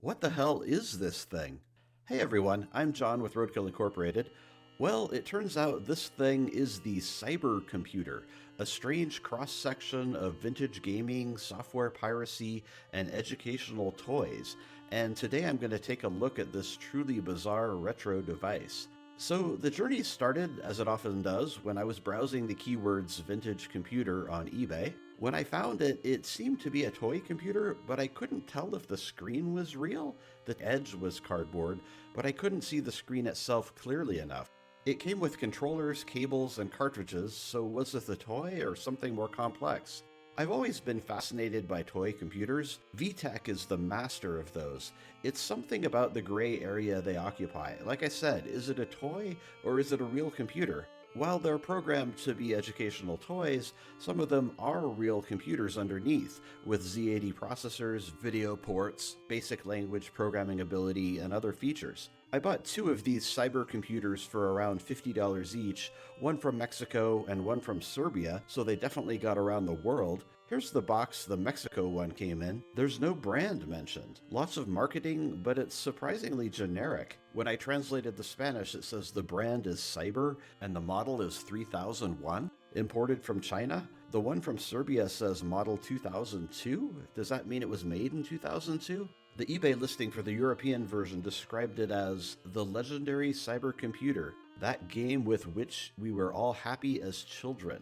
What the hell is this thing? Hey everyone, I'm John with Roadkill Incorporated. Well, it turns out this thing is the cyber computer, a strange cross section of vintage gaming, software piracy, and educational toys. And today I'm going to take a look at this truly bizarre retro device. So, the journey started, as it often does, when I was browsing the keywords vintage computer on eBay. When I found it, it seemed to be a toy computer, but I couldn't tell if the screen was real. The edge was cardboard, but I couldn't see the screen itself clearly enough. It came with controllers, cables, and cartridges, so was it a toy or something more complex? I've always been fascinated by toy computers. VTech is the master of those. It's something about the gray area they occupy. Like I said, is it a toy or is it a real computer? While they're programmed to be educational toys, some of them are real computers underneath, with Z80 processors, video ports, basic language programming ability, and other features. I bought two of these cyber computers for around $50 each, one from Mexico and one from Serbia, so they definitely got around the world. Here's the box the Mexico one came in. There's no brand mentioned. Lots of marketing, but it's surprisingly generic. When I translated the Spanish, it says the brand is Cyber and the model is 3001. Imported from China? The one from Serbia says model 2002? Does that mean it was made in 2002? The eBay listing for the European version described it as the legendary cyber computer, that game with which we were all happy as children.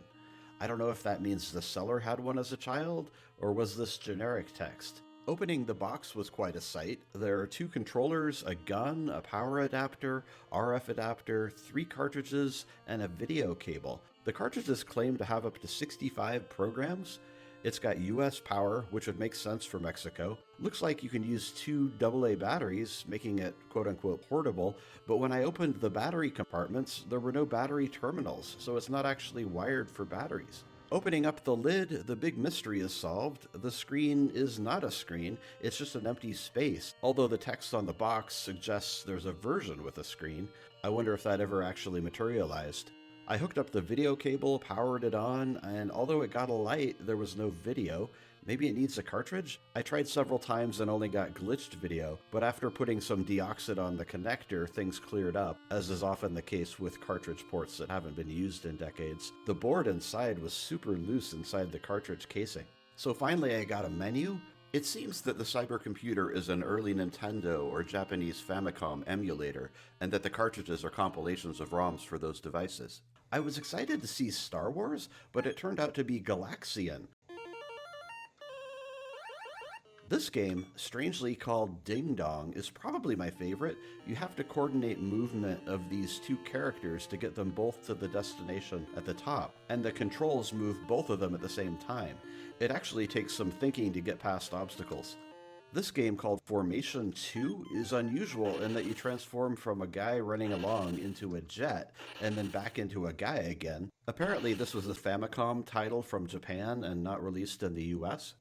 I don't know if that means the seller had one as a child, or was this generic text? Opening the box was quite a sight. There are two controllers, a gun, a power adapter, RF adapter, 3 cartridges, and a video cable. The cartridges claim to have up to 65 programs. It's got US power, which would make sense for Mexico. Looks like you can use 2 AA batteries, making it quote-unquote portable, but when I opened the battery compartments, there were no battery terminals, so it's not actually wired for batteries. Opening up the lid, the big mystery is solved. The screen is not a screen, it's just an empty space, although the text on the box suggests there's a version with a screen. I wonder if that ever actually materialized. I hooked up the video cable, powered it on, and although it got a light, there was no video. Maybe it needs a cartridge? I tried several times and only got glitched video, but after putting some deoxit on the connector, things cleared up, as is often the case with cartridge ports that haven't been used in decades. The board inside was super loose inside the cartridge casing. So finally I got a menu. It seems that the cybercomputer is an early Nintendo or Japanese Famicom emulator, and that the cartridges are compilations of ROMs for those devices. I was excited to see Star Wars, but it turned out to be Galaxian. This game, strangely called Ding Dong, is probably my favorite. You have to coordinate movement of these 2 characters to get them both to the destination at the top, and the controls move both of them at the same time. It actually takes some thinking to get past obstacles. This game, called Formation 2, is unusual in that you transform from a guy running along into a jet, and then back into a guy again. Apparently this was a Famicom title from Japan and not released in the US.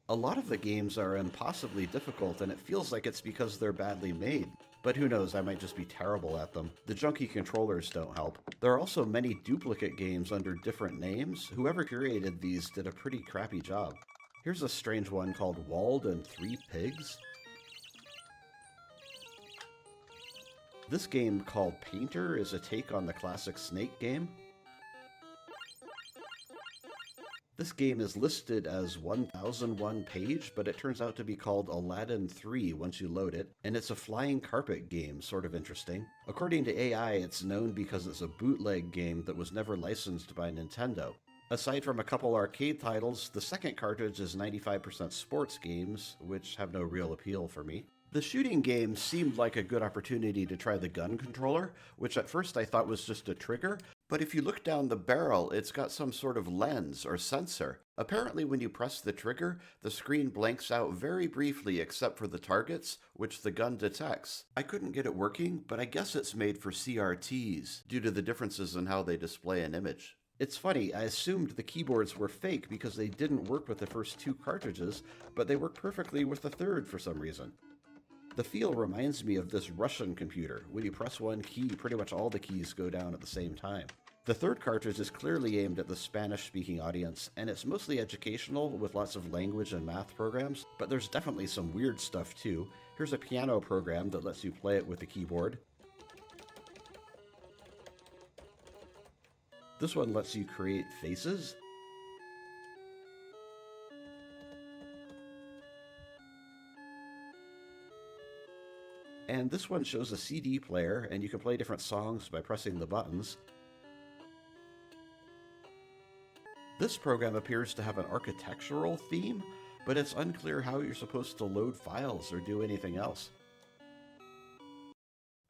A lot of the games are impossibly difficult, and it feels like it's because they're badly made. But who knows, I might just be terrible at them. The junky controllers don't help. There are also many duplicate games under different names. Whoever curated these did a pretty crappy job. Here's a strange one called Walled and 3 Pigs. This game, called Painter, is a take on the classic Snake game. This game is listed as 1001 page, but it turns out to be called Aladdin 3 once you load it, and it's a flying carpet game, sort of interesting. According to AI, it's known because it's a bootleg game that was never licensed by Nintendo. Aside from a couple arcade titles, the second cartridge is 95% sports games, which have no real appeal for me. The shooting game seemed like a good opportunity to try the gun controller, which at first I thought was just a trigger, but if you look down the barrel, it's got some sort of lens or sensor. Apparently when you press the trigger, the screen blanks out very briefly except for the targets, which the gun detects. I couldn't get it working, but I guess it's made for CRTs, due to the differences in how they display an image. It's funny, I assumed the keyboards were fake because they didn't work with the first 2 cartridges, but they work perfectly with the third for some reason. The feel reminds me of this Russian computer. When you press one key, pretty much all the keys go down at the same time. The The third cartridge is clearly aimed at the Spanish-speaking audience, and it's mostly educational with lots of language and math programs, but there's definitely some weird stuff too. Here's a piano program that lets you play it with a keyboard. This one lets you create faces. And this one shows a CD player, and you can play different songs by pressing the buttons. This program appears to have an architectural theme, but it's unclear how you're supposed to load files or do anything else.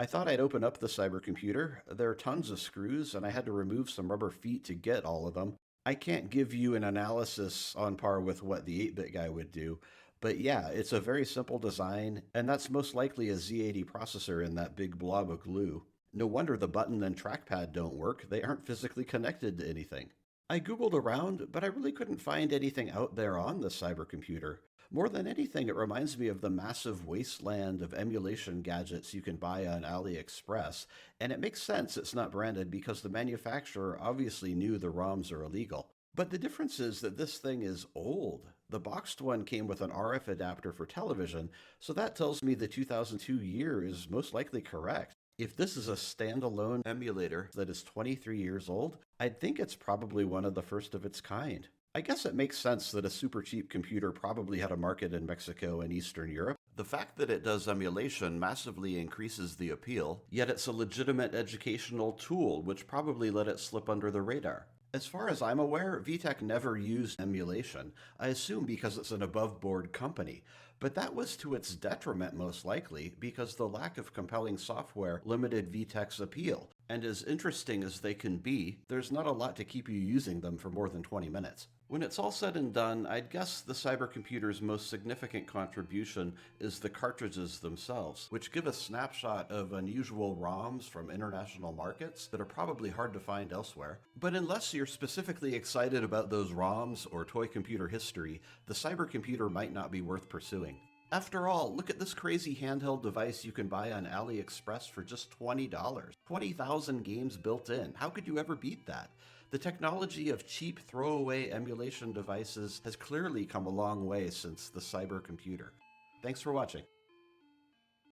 I thought I'd open up the cybercomputer. There are tons of screws, and I had to remove some rubber feet to get all of them. I can't give you an analysis on par with what the 8-bit guy would do, but yeah, it's a very simple design, and that's most likely a Z80 processor in that big blob of glue. No wonder the button and trackpad don't work. They aren't physically connected to anything. I googled around, but I really couldn't find anything out there on the cybercomputer. More than anything, it reminds me of the massive wasteland of emulation gadgets you can buy on AliExpress, and it makes sense it's not branded because the manufacturer obviously knew the ROMs are illegal. But the difference is that this thing is old. The boxed one came with an RF adapter for television, so that tells me the 2002 year is most likely correct. If this is a standalone emulator that is 23 years old, I'd think it's probably one of the first of its kind. I guess it makes sense that a super cheap computer probably had a market in Mexico and Eastern Europe. The fact that it does emulation massively increases the appeal, yet it's a legitimate educational tool, which probably let it slip under the radar. As far as I'm aware, VTech never used emulation, I assume because it's an above-board company. But that was to its detriment most likely, because the lack of compelling software limited VTech's appeal. And as interesting as they can be, there's not a lot to keep you using them for more than 20 minutes. When it's all said and done, I'd guess the cybercomputer's most significant contribution is the cartridges themselves, which give a snapshot of unusual ROMs from international markets that are probably hard to find elsewhere. But unless you're specifically excited about those ROMs or toy computer history, the cybercomputer might not be worth pursuing. After all, look at this crazy handheld device you can buy on AliExpress for just $20. 20,000 games built in. How could you ever beat that? The technology of cheap throwaway emulation devices has clearly come a long way since the cybercomputer. Thanks for watching.